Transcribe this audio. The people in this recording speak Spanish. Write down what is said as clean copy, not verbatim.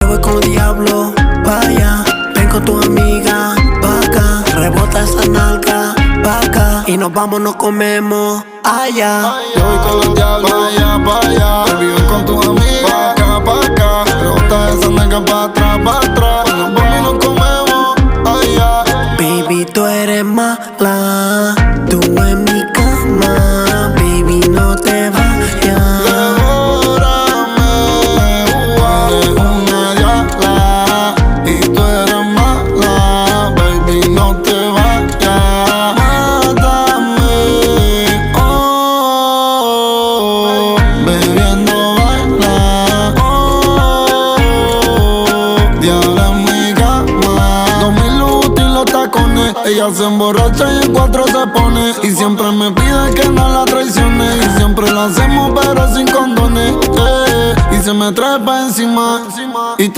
voy con el diablo, vaya. Ven con tu amiga, pa' acá. Rebota esa nalga, pa' acá. Y nos vamos, nos comemos allá. Yo voy con el diablo, pa' allá. Baby, ven con tu amiga, pa' acá. Rebota esa nalga pa' atrás, pa' atrás. Nos vamos y nos comemos allá. Baby, tú eres mala, tú en mi cama. Baby, no te vayas. Devórame, eres una diabla y tú eres mala. Baby, no te vayas. Mátame, oh, bebiendo baila, oh, diabla en mi cama. 2000 útil los tacones, ella se emborracha y en 4 se pone. Y siempre me pide que no la traicione. Y siempre lo hacemos pero sin condones, y se me trepa encima y